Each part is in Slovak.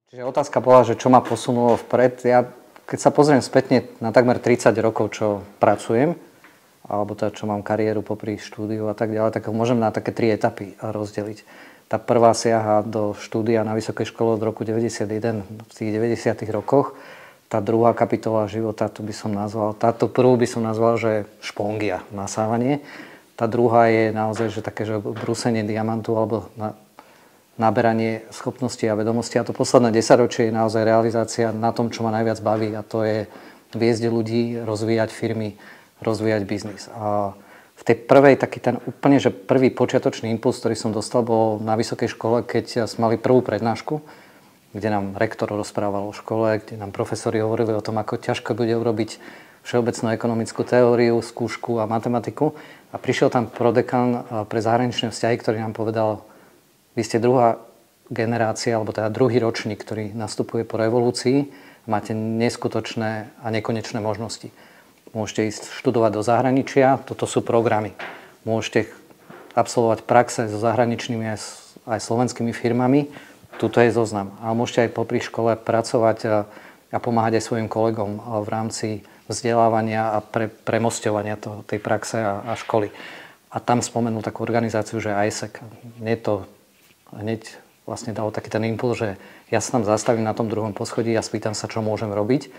Čiže otázka bola, že čo ma posunulo vpred. Ja, keď sa pozriem spätne na takmer 30 rokov, čo pracujem, alebo teda čo mám kariéru popri štúdiu a tak ďalej, tak môžem na také 3 etapy rozdeliť. Tá prvá siaha do štúdia na vysokej škole od roku 91 v tých 90. rokoch. Tá druhá kapitola života, táto prvú by som nazval, že špongia, nasávanie. Tá druhá je naozaj, že také, že brúsenie diamantu alebo naberanie schopností a vedomostí. A to posledné 10 ročie je naozaj realizácia na tom, čo ma najviac baví, a to je viesť ľudí, rozvíjať firmy, rozvíjať biznis. A v tej prvej, taký ten úplne, že prvý počiatočný impuls, ktorý som dostal, bol na vysokej škole, keď sme mali prvú prednášku, kde nám rektor rozprával o škole, kde nám profesori hovorili o tom, ako ťažko bude urobiť všeobecnú ekonomickú teóriu, skúšku a matematiku. A prišiel tam prodekan pre zahraničné vzťahy, ktorý nám povedal: vy ste druhá generácia, alebo teda druhý ročník, ktorý nastupuje po revolúcii. Máte neskutočné a nekonečné možnosti. Môžete ísť študovať do zahraničia, toto sú programy. Môžete absolvovať praxe so zahraničnými aj slovenskými firmami, tuto je zoznam. A môžete aj popri škole pracovať a pomáhať aj svojim kolegom v rámci vzdelávania a premosťovania tej praxe a školy. A tam spomenul takú organizáciu, že ISEC. Hneď vlastne dalo taký ten impuls, že ja sa tam zastavím na tom druhom poschodí a spýtam sa, čo môžem robiť.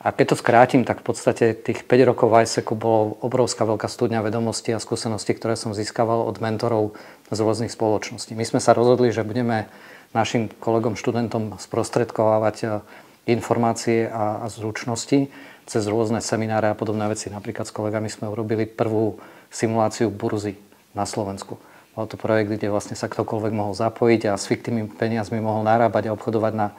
A keď to skrátim, tak v podstate tých 5 rokov v ISEC-u bolo obrovská veľká studňa vedomostí a skúseností, ktoré som získaval od mentorov z rôznych spoločností. My sme sa rozhodli, že budeme našim kolegom, študentom sprostredkovávať informácie a zručnosti cez rôzne semináre a podobné veci. Napríklad s kolegami sme urobili prvú simuláciu burzy na Slovensku. Bol to projekt, kde vlastne sa ktokoľvek mohol zapojiť a s fiktívnymi peniazmi mohol narábať a obchodovať na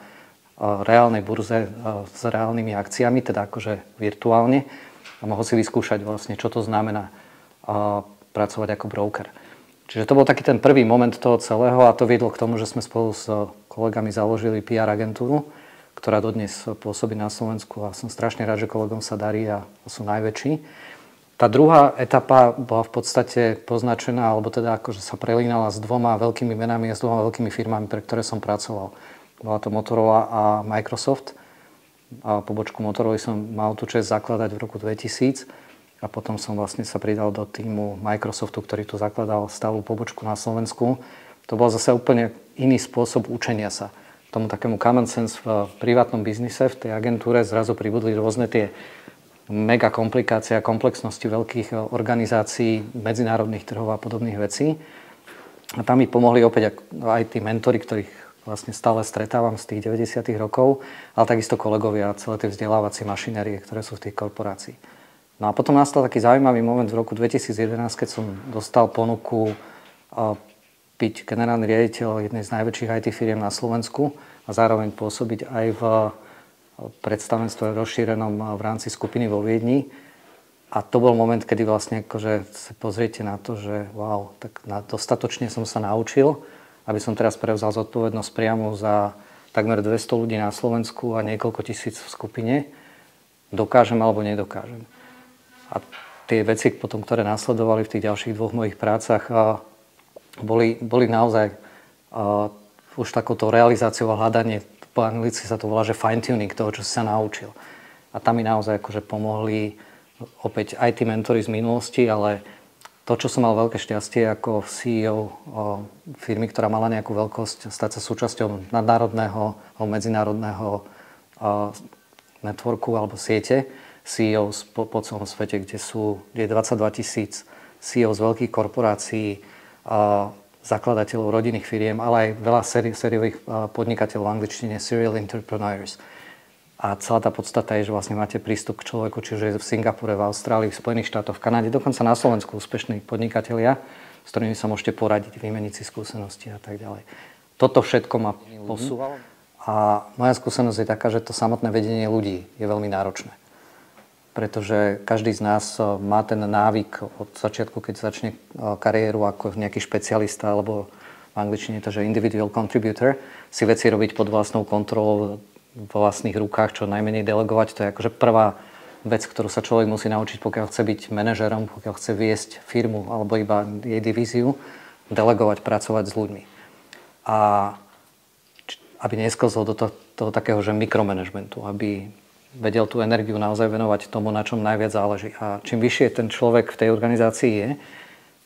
reálnej burze s reálnymi akciami, teda akože virtuálne, a mohol si vyskúšať vlastne, čo to znamená pracovať ako broker. Čiže to bol taký ten prvý moment toho celého a to viedlo k tomu, že sme spolu s kolegami založili PR agentúru, ktorá dodnes pôsobí na Slovensku, a som strašne rád, že kolegom sa darí a sú najväčší. Tá druhá etapa bola v podstate poznačená, alebo teda akože sa prelínala s 2 veľkými menami a s 2 veľkými firmami, pre ktoré som pracoval. Bola to Motorola a Microsoft. A pobočku Motorola som mal tú čest zakladať v roku 2000 a potom som vlastne sa pridal do týmu Microsoftu, ktorý tu zakladal stálu pobočku na Slovensku. To bol zase úplne iný spôsob učenia sa. Tomu takému common sense v privátnom biznise, v tej agentúre zrazu pribudli rôzne tie mega komplikácie a komplexnosti veľkých organizácií, medzinárodných trhov a podobných vecí. A tam mi pomohli opäť aj tí mentori, ktorých vlastne stále stretávam z tých 90. rokov, ale takisto kolegovia a celé tie vzdelávacie mašinérie, ktoré sú v tých korporácií. No a potom nastal taký zaujímavý moment v roku 2011, keď som dostal ponuku byť generálny riaditeľ jednej z najväčších IT firiem na Slovensku a zároveň pôsobiť aj v predstavenstve rozšírenom v rámci skupiny vo Viedni. A to bol moment, kedy vlastne akože sa pozriete na to, že wow, tak dostatočne som sa naučil, aby som teraz prevzal zodpovednosť priamo za takmer 200 ľudí na Slovensku a niekoľko tisíc v skupine. Dokážem alebo nedokážem. A tie veci potom, ktoré nasledovali v tých ďalších 2 mojich prácach, boli naozaj už takouto realizáciou a hľadanie. Po anglicky sa to volá, že fine-tuning toho, čo si sa naučil. A tam mi naozaj akože pomohli opäť aj tí mentori z minulosti, ale to, čo som mal veľké šťastie ako CEO firmy, ktorá mala nejakú veľkosť, stať sa súčasťou nadnárodného alebo medzinárodného networku alebo siete CEO po celom svete, kde je 22 000 CEO z veľkých korporácií, zakladateľov rodinných firiem, ale aj veľa sériových podnikateľov v angličtine, serial entrepreneurs. A celá tá podstata je, že vlastne máte prístup k človeku, čiže je v Singapure, v Austrálii, v Spojených štátoch, v Kanáde, dokonca na Slovensku úspešní podnikatelia, s ktorými sa môžete poradiť, vymeniť si skúsenosti a tak ďalej. Toto všetko ma posúvalo. A moja skúsenosť je taká, že to samotné vedenie ľudí je veľmi náročné. Pretože každý z nás má ten návyk od začiatku, keď začne kariéru ako nejaký špecialista, alebo v angličtine je to, že individual contributor, si veci robiť pod vlastnou kontrolou, vo vlastných rukách, čo najmenej delegovať. To je akože prvá vec, ktorú sa človek musí naučiť, pokiaľ chce byť manažerom, pokiaľ chce viesť firmu alebo iba jej divíziu, delegovať, pracovať s ľuďmi. A aby nesklzol do toho takého, že mikromanagementu, aby vedel tú energiu naozaj venovať tomu, na čom najviac záleží. A čím vyššie ten človek v tej organizácii je,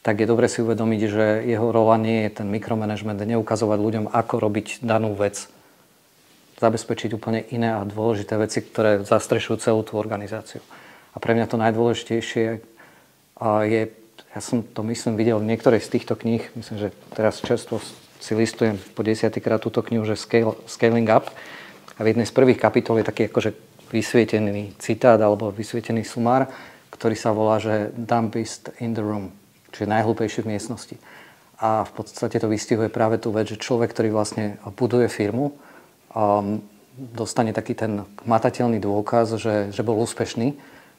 tak je dobre si uvedomiť, že jeho rola nie je ten mikromanagement, neukazovať ľuďom, ako robiť danú vec. Zabezpečiť úplne iné a dôležité veci, ktoré zastrešujú celú tú organizáciu. A pre mňa to najdôležitejšie je, ja som to myslím videl v niektorej z týchto kníh, myslím, že teraz čerstvo si listujem po 10-krát túto knihu, že Scaling Up. A v jednej z prvých kapitol je taký akože vysvietený citát alebo vysvietený sumár, ktorý sa volá, že dumbest in the room, čiže najhlúpejší v miestnosti. A v podstate to vystihuje práve tú vec, že človek, ktorý vlastne buduje firmu, dostane taký ten hmatateľný dôkaz, že bol úspešný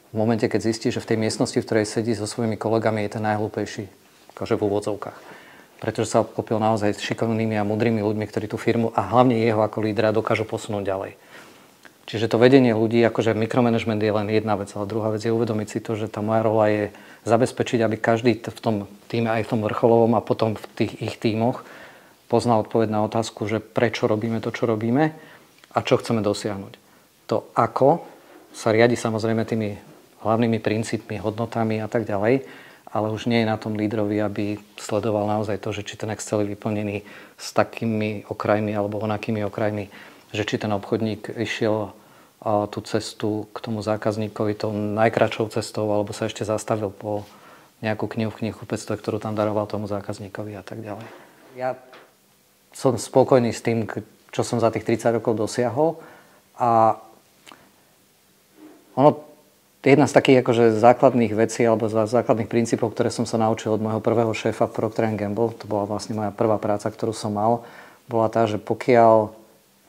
v momente, keď zistí, že v tej miestnosti, v ktorej sedí so svojimi kolegami, je ten najhlúpejší, akože v úvodzovkách. Pretože sa obklopil naozaj šikovnými a múdrymi ľuďmi, ktorí tú firmu a hlavne jeho ako lídra dokážu posunúť ďalej. Čiže to vedenie ľudí, akože mikromanagement je len jedna vec, ale druhá vec je uvedomiť si to, že tá moja rola je zabezpečiť, aby každý v tom týme, aj v tom vrcholovom a potom v tých ich tímoch poznal odpoveď na otázku, že prečo robíme to, čo robíme a čo chceme dosiahnuť. To ako sa riadi samozrejme tými hlavnými princípmi, hodnotami a tak ďalej, ale už nie je na tom lídrovi, aby sledoval naozaj to, že či ten Excel je vyplnený s takými okrajmi alebo onakými okrajmi, že či ten obchodník išiel tú cestu k tomu zákazníkovi tou najkračšou cestou alebo sa ešte zastavil po nejakú knihu v knihkupectve, ktorú tam daroval tomu zákazníkovi a tak ďalej. Ja som spokojný s tým, čo som za tých 30 rokov dosiahol a ono jedna z takých akože základných vecí alebo základných princípov, ktoré som sa naučil od môjho prvého šéfa Procter & Gamble, to bola vlastne moja prvá práca, ktorú som mal, bola tá, že pokiaľ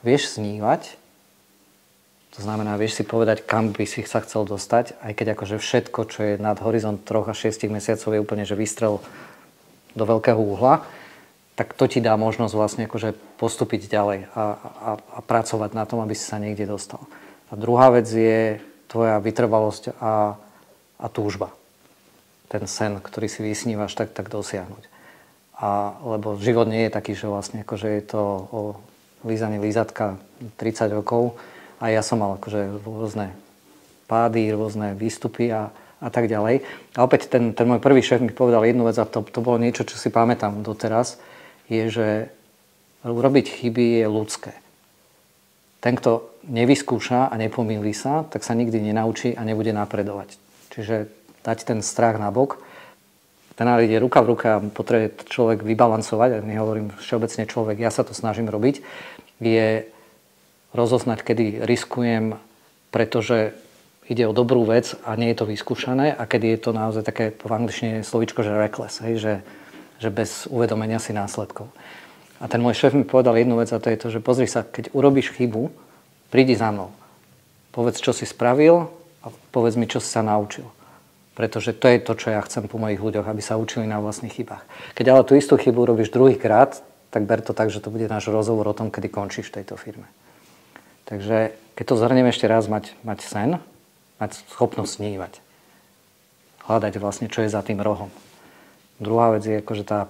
vieš snívať, to znamená, vieš si povedať, kam by si sa chcel dostať, aj keď akože všetko, čo je nad horizont 3 až 6 mesiacov je úplne, že vystrel do veľkého uhla, tak to ti dá možnosť vlastne akože postúpiť ďalej a pracovať na tom, aby si sa niekde dostal. A druhá vec je tvoja vytrvalosť a túžba. Ten sen, ktorý si vysnívaš, tak dosiahnuť. Lebo život nie je taký, že vlastne akože je to o lízaní lízatka 30 rokov a ja som mal akože rôzne pády, rôzne výstupy a tak ďalej. A opäť ten môj prvý šéf mi povedal jednu vec a to bolo niečo, čo si pamätám doteraz, je, že urobiť chyby je ľudské. Ten, kto nevyskúša a nepomýli sa, tak sa nikdy nenaučí a nebude napredovať. Čiže dať ten strach na bok. Ten ide ruka v ruke a potrebuje človek vybalancovať, a nehovorím všeobecne človek, ja sa to snažím robiť, je rozoznať, kedy riskujem, pretože ide o dobrú vec a nie je to vyskúšané a kedy je to naozaj také v angličtine slovíčko, že reckless, hej, že bez uvedomenia si následkov. A ten môj šéf mi povedal jednu vec a to je to, že pozri sa, keď urobíš chybu, prídi za mnou. Povedz, čo si spravil a povedz mi, čo si sa naučil. Pretože to je to, čo ja chcem po mojich ľuďoch, aby sa učili na vlastných chybách. Keď ale tú istú chybu robíš druhýkrát, tak ber to tak, že to bude náš rozhovor o tom, kedy končíš v tejto firme. Takže keď to zhrnieme ešte raz, mať sen, mať schopnosť snívať. Hľadať vlastne, čo je za tým rohom. Druhá vec je akože tá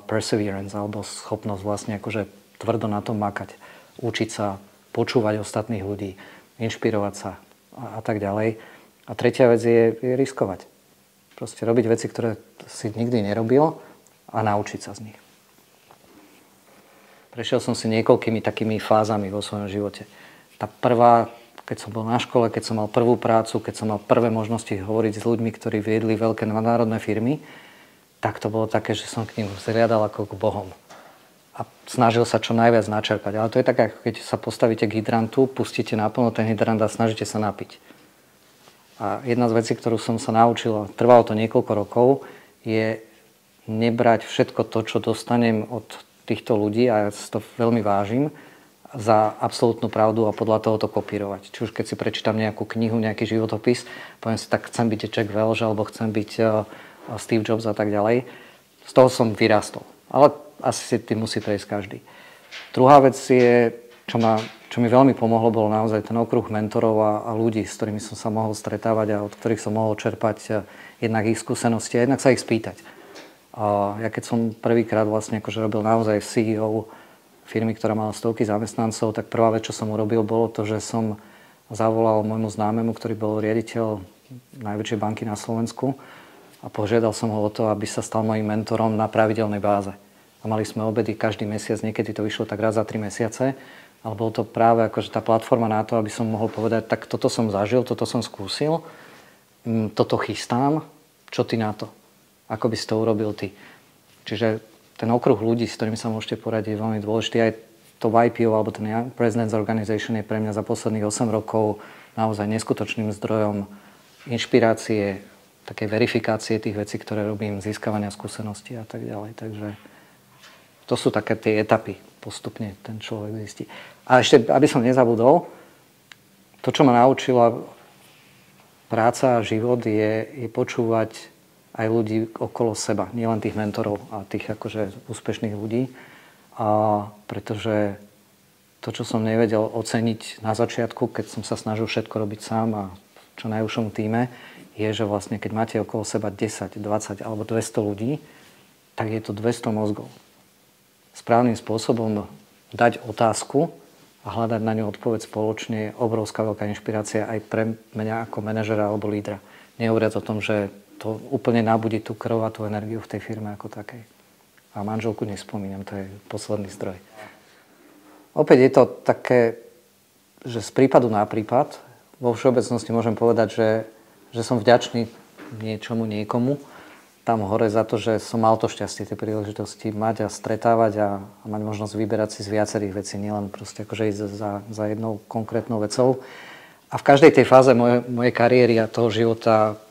perseverance, alebo schopnosť vlastne akože tvrdo na tom makať. Učiť sa, počúvať ostatných ľudí, inšpirovať sa a tak ďalej. A tretia vec je riskovať. Proste robiť veci, ktoré si nikdy nerobil a naučiť sa z nich. Prešiel som si niekoľkými takými fázami vo svojom živote. Tá prvá, keď som bol na škole, keď som mal prvú prácu, keď som mal prvé možnosti hovoriť s ľuďmi, ktorí viedli veľké nadnárodné firmy, tak to bolo také, že som k nim zriadal ako k bohom. A snažil sa čo najviac načerpať. Ale to je tak, ako keď sa postavíte k hydrantu, pustíte naplno ten hydrant a snažíte sa napiť. A jedna z vecí, ktorú som sa naučil, a trvalo to niekoľko rokov, je nebrať všetko to, čo dostanem od týchto ľudí, a ja si to veľmi vážim, za absolútnu pravdu a podľa toho to kopírovať. Či už keď si prečítam nejakú knihu, nejaký životopis, poviem si, tak chcem byť Jack Welch, alebo chcem byť Steve Jobs a tak ďalej. Z toho som vyrastol. Ale asi si tým musí prejsť každý. Druhá vec je, čo mi veľmi pomohlo, bol naozaj ten okruh mentorov a ľudí, s ktorými som sa mohol stretávať a od ktorých som mohol čerpať jednak ich skúsenosti a jednak sa ich spýtať. Ja keď som prvýkrát vlastne akože robil naozaj CEO firmy, ktorá mala stovky zamestnancov, tak prvá vec, čo som urobil, bolo to, že som zavolal môjmu známemu, ktorý bol riaditeľ najväčšej banky na Slovensku a požiadal som ho o to, aby sa stal mojím mentorom na pravidelnej báze. A mali sme obedy každý mesiac, niekedy to vyšlo tak raz za 3 mesiace, ale bolo to práve akože tá platforma na to, aby som mohol povedať, tak toto som zažil, toto som skúsil, toto chystám, čo ty na to? Ako by si to urobil ty? Čiže ten okruh ľudí, s ktorými sa môžete poradiť, je veľmi dôležitý. Aj to YPO, alebo ten Young Presidents Organization je pre mňa za posledných 8 rokov naozaj neskutočným zdrojom inšpirácie, také verifikácie tých vecí, ktoré robím, získavania skúseností a tak ďalej. Takže to sú také tie etapy, postupne ten človek zistí. A ešte, aby som nezabudol, to, čo ma naučila práca a život, je počúvať aj ľudí okolo seba, nielen tých mentorov a tých akože úspešných ľudí. Pretože to, čo som nevedel oceniť na začiatku, keď som sa snažil všetko robiť sám a v čo najúžšom týme, je, že vlastne keď máte okolo seba 10, 20 alebo 200 ľudí, tak je to 200 mozgov. Správnym spôsobom dať otázku a hľadať na ňu odpoveď spoločne je obrovská veľká inšpirácia aj pre mňa ako manažera alebo lídra. Nehovoriac o tom, že to úplne nabudí tú krv a tú energiu v tej firme ako takej. A manželku nespomínam, to je posledný zdroj. Opäť je to také, že z prípadu na prípad, vo všeobecnosti môžem povedať, že som vďačný niečomu, niekomu tam hore za to, že som mal to šťastie, tie príležitosti mať a stretávať a mať možnosť vyberať si z viacerých vecí, nielen proste akože ísť za jednou konkrétnou vecou. A v každej tej fáze mojej kariéry a toho života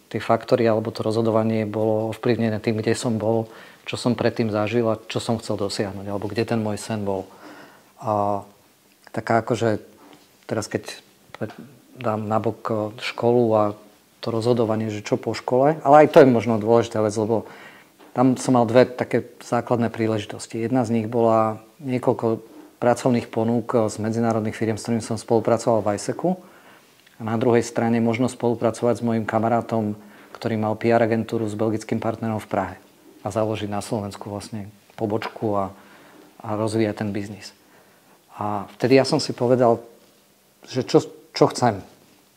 tie faktory alebo to rozhodovanie bolo ovplyvnené tým, kde som bol, čo som predtým zažil a čo som chcel dosiahnuť, alebo kde ten môj sen bol. A taká akože, teraz keď dám nabok školu a to rozhodovanie, že čo po škole, ale aj to je možno dôležitá vec, lebo tam som mal dve také základné príležitosti. Jedna z nich bola niekoľko pracovných ponúk z medzinárodných firiem, s ktorými som spolupracoval v ISECu. A na druhej strane možno spolupracovať s mojim kamarátom, ktorý mal PR agentúru s belgickým partnerom v Prahe a založiť na Slovensku vlastne pobočku a rozvíjať ten biznis. A vtedy ja som si povedal, že čo chcem.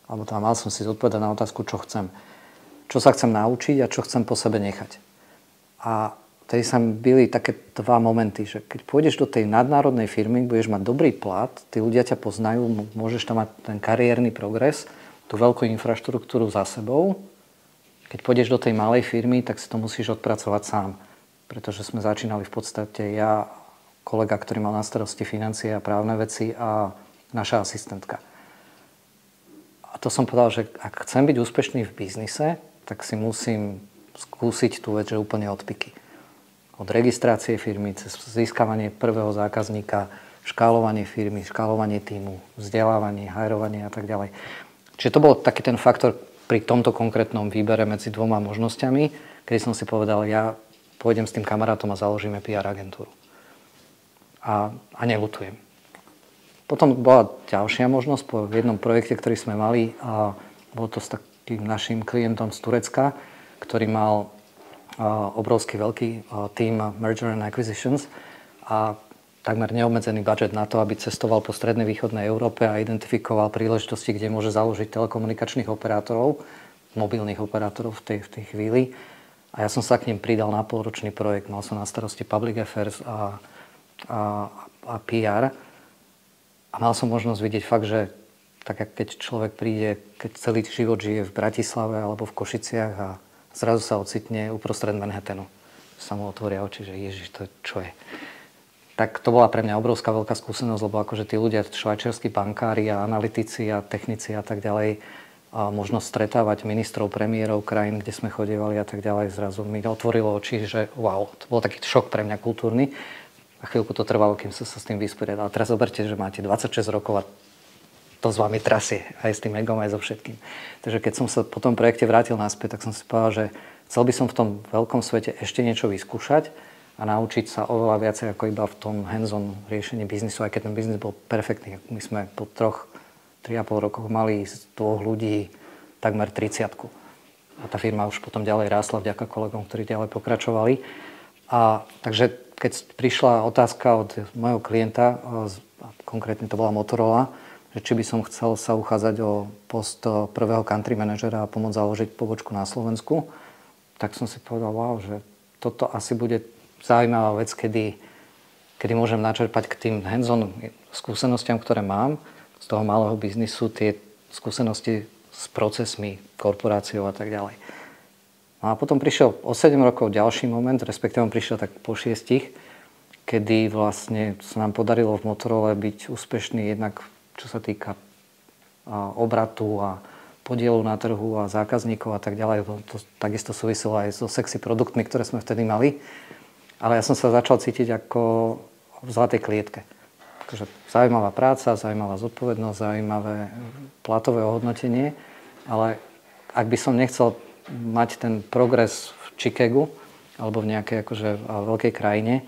Alebo tam mal som si zodpovedať na otázku, čo chcem. Čo sa chcem naučiť a čo chcem po sebe nechať. A vtedy sa mi byli také dva momenty, že keď pôjdeš do tej nadnárodnej firmy, budeš mať dobrý plat, tí ľudia ťa poznajú, môžeš tam mať ten kariérny progres, tú veľkú infraštruktúru za sebou. Keď pôjdeš do tej malej firmy, tak si to musíš odpracovať sám. Pretože sme začínali v podstate ja, kolega, ktorý mal na starosti financie a právne veci a naša asistentka. A to som povedal, že ak chcem byť úspešný v biznise, tak si musím skúsiť tú vec, že úplne od piky. Od registrácie firmy, cez získavanie prvého zákazníka, škálovanie firmy, škálovanie tímu, vzdelávanie, hajrovanie a tak ďalej. Čiže to bol taký ten faktor pri tomto konkrétnom výbere medzi dvoma možnosťami, kedy som si povedal, ja pôjdem s tým kamarátom a založíme PR agentúru. A neľutujem. Potom bola ďalšia možnosť po jednom projekte, ktorý sme mali a bolo to s takým našim klientom z Turecka, ktorý mal obrovský veľký tým Merger and Acquisitions a takmer neobmedzený budget na to, aby cestoval po strednej východnej Európe a identifikoval príležitosti, kde môže založiť telekomunikačných operátorov, mobilných operátorov v tej chvíli. A ja som sa k ním pridal na polročný projekt. Mal som na starosti Public Affairs a PR. A mal som možnosť vidieť fakt, že tak keď človek príde, keď celý život žije v Bratislave alebo v Košiciach a zrazu sa ocitne uprostred Manhattanu. Sa mu otvoria oči, že Ježiš, to čo je? Tak to bola pre mňa obrovská veľká skúsenosť, lebo akože tí ľudia, švajčiarski bankári a analytici a technici a tak ďalej, a možnosť stretávať ministrov, premiérov krajín, kde sme chodievali a tak ďalej, zrazu mi otvorilo oči, že wow, to bol taký šok pre mňa kultúrny. A chvíľku to trvalo, kým som sa s tým vysporiadal. Ale teraz zoberte, že máte 26 rokov a to s vami trasie, aj s tým egom, aj so všetkým. Takže keď som sa po tom projekte vrátil naspäť, tak som si povedal, že chcel by som v tom veľkom svete ešte niečo vyskúšať a naučiť sa oveľa viacej ako iba v tom hands-on riešení biznisu, aj keď ten biznis bol perfektný. My sme po 3,5 rokoch mali z 2 ľudí takmer 30-ku. A tá firma už potom ďalej rástla vďaka kolegom, ktorí ďalej pokračovali. A takže keď prišla otázka od môjho klienta, konkrétne to bola Motorola, že či by som chcel sa uchádzať o post prvého country manažera a pomôcť založiť pobočku na Slovensku, tak som si povedal, wow, že toto asi bude zaujímavá vec, kedy môžem načerpať k tým hands-on skúsenostiam, ktoré mám z toho malého biznisu, tie skúsenosti s procesmi, korporáciou a tak ďalej. No a potom prišiel o 7 rokov ďalší moment, respektíve on prišiel tak po 6, kedy vlastne sa nám podarilo v Motorola byť úspešný jednak čo sa týka obratu a podielu na trhu a zákazníkov a tak ďalej. To takisto súviselo aj so sexy produktmi, ktoré sme vtedy mali. Ale ja som sa začal cítiť ako v zlatej klietke. Takže zaujímavá práca, zaujímavá zodpovednosť, zaujímavé platové ohodnotenie. Ale ak by som nechcel mať ten progres v Chicagu alebo v nejakej akože veľkej krajine,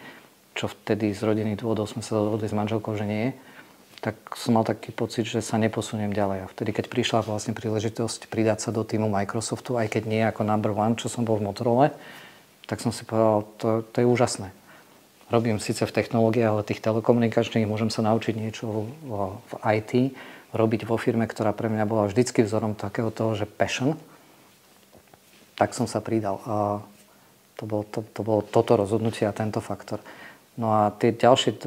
čo vtedy z rodinných dôvodov sme sa dohodli s manželkou, že nie je, tak som mal taký pocit, že sa neposuniem ďalej. A vtedy, keď prišla vlastne príležitosť pridať sa do týmu Microsoftu, aj keď nie ako number one, čo som bol v Motorola, tak som si povedal, to je úžasné. Robím síce v technológiách, ale tých telekomunikačných, môžem sa naučiť niečo v IT, robiť vo firme, ktorá pre mňa bola vždycky vzorom takého toho, že passion. Tak som sa pridal. A to bolo toto rozhodnutie a tento faktor. No a tie ďalšie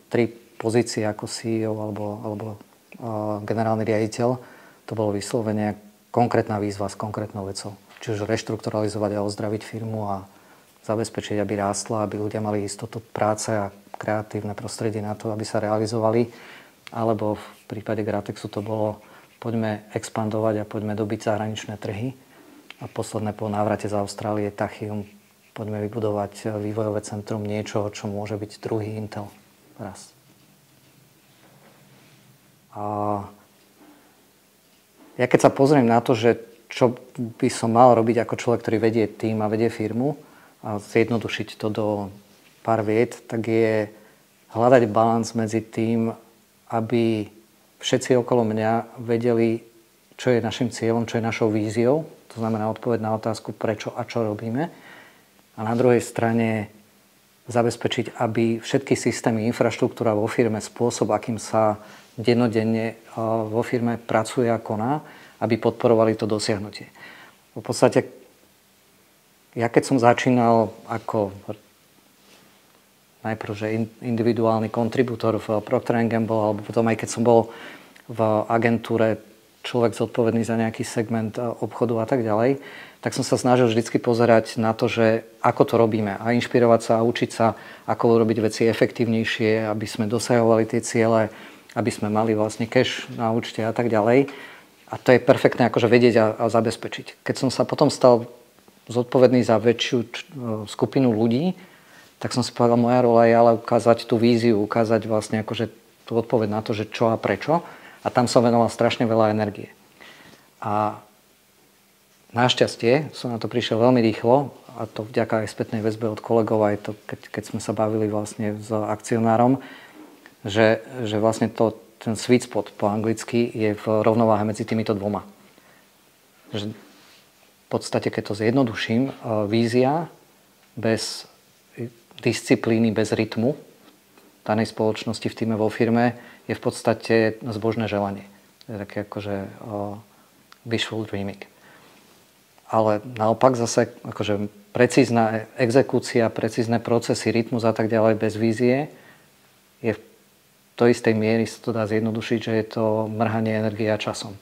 3 pozície ako CEO alebo generálny riaditeľ, to bolo vyslovene konkrétna výzva s konkrétnou vecou. Čiže reštrukturalizovať a ozdraviť firmu a zabezpečiť, aby rástla, aby ľudia mali istotu práce a kreatívne prostredie na to, aby sa realizovali. Alebo v prípade Gratexu to bolo, poďme expandovať a poďme dobiť zahraničné trhy. A posledné po návrate z Austrálie, Tachium, poďme vybudovať vývojové centrum niečoho, čo môže byť druhý Intel raz. A ja keď sa pozriem na to, že čo by som mal robiť ako človek, ktorý vedie tým a vedie firmu a zjednodušiť to do pár viet, tak je hľadať balans medzi tým, aby všetci okolo mňa vedeli, čo je našim cieľom, čo je našou víziou. To znamená odpoveď na otázku, prečo a čo robíme. A na druhej strane zabezpečiť, aby všetky systémy, infraštruktúra vo firme, spôsob, akým sa dennodenne vo firme pracuje a koná, aby podporovali to dosiahnutie. V podstate, ja keď som začínal ako najprv, že individuálny kontribútor v Procter & Gamble, alebo potom aj keď som bol v agentúre človek zodpovedný za nejaký segment obchodu a tak ďalej, tak som sa snažil vždycky pozerať na to, že ako to robíme a inšpirovať sa a učiť sa, ako robiť veci efektívnejšie, aby sme dosahovali tie ciele, aby sme mali vlastne cash na účte a tak ďalej. A to je perfektné akože vedieť a zabezpečiť. Keď som sa potom stal zodpovedný za väčšiu skupinu ľudí, tak som si povedal, moja rola je ale ukázať tú víziu, ukázať vlastne akože tú odpoveď na to, že čo a prečo. A tam som venoval strašne veľa energie. A našťastie som na to prišiel veľmi rýchlo, a to vďaka aj spätnej väzbe od kolegov, aj to, keď sme sa bavili vlastne s akcionárom, že vlastne ten sweet spot po anglicky je v rovnováhe medzi týmito dvoma. Že v podstate, keď to zjednoduším, vízia bez disciplíny, bez rytmu danej spoločnosti v týme vo firme je v podstate zbožné želanie. Je také akože wishful dreaming. Ale naopak zase akože precízna exekúcia, precízne procesy, rytmus a tak ďalej bez vízie je v do istej miery sa to dá zjednodušiť, že je to mrhanie energie a časom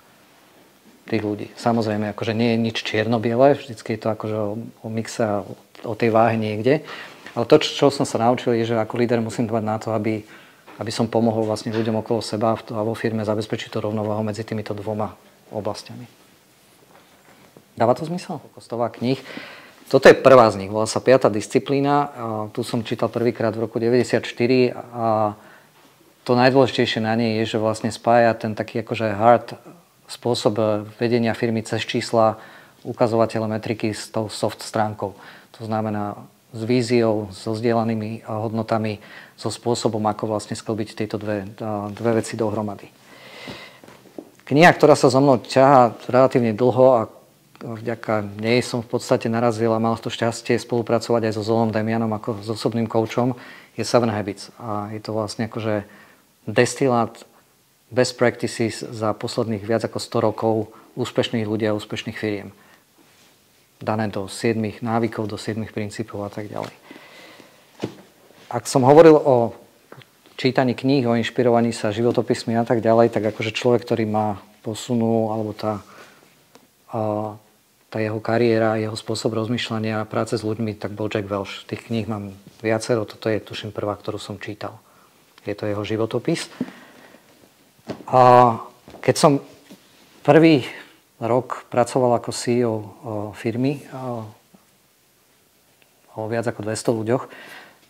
tých ľudí. Samozrejme, akože nie je nič čierno-biele, vždycky je to akože o mixe a o tej váhe niekde. Ale to, čo som sa naučil, je, že ako líder musím dbať na to, aby som pomohol vlastne ľuďom okolo seba a vo firme zabezpečiť to rovnováhu medzi týmito dvoma oblastiami. Dáva to zmysel? Stová kníh. Toto je prvá z nich, volá sa 5. disciplína. Tu som čítal prvýkrát v roku 1994 a to najdôležitejšie na nej je, že vlastne spája ten taký akože hard spôsob vedenia firmy cez čísla, ukazovatele metriky s tou soft stránkou. To znamená s víziou, so zdieľanými hodnotami, so spôsobom, ako vlastne sklbiť tieto dve veci dohromady. Kniha, ktorá sa so mnou ťahá relatívne dlho a vďaka nej som v podstate narazil a mal to šťastie spolupracovať aj so Zolom Demianom ako s osobným koučom, je 7 Habits. A je to vlastne akože destilát best practices za posledných viac ako 100 rokov úspešných ľudí a úspešných firiem. Dané do 7 návykov, do 7 princípov a tak ďalej. Ak som hovoril o čítaní kníh, o inšpirovaní sa životopismi a tak ďalej, tak akože človek, ktorý má posunul, alebo tá jeho kariéra, jeho spôsob rozmýšľania a práce s ľuďmi, tak bol Jack Welch. Tých kníh mám viacero, toto je tuším prvá, ktorú som čítal. Je to jeho životopis. A keď som prvý rok pracoval ako CEO firmy o viac ako 200 ľuďoch,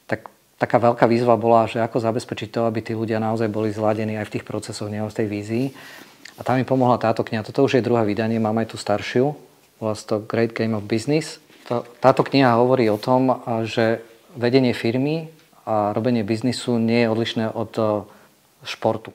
tak taká veľká výzva bola, že ako zabezpečiť to, aby tí ľudia naozaj boli zladení aj v tých procesoch, nie v tej vízii. A tam mi pomohla táto kniha. Toto už je druhé vydanie, mám aj tú staršiu. Volá sa to Great Game of Business. Táto kniha hovorí o tom, že vedenie firmy a robenie biznisu nie je odlišné od športu.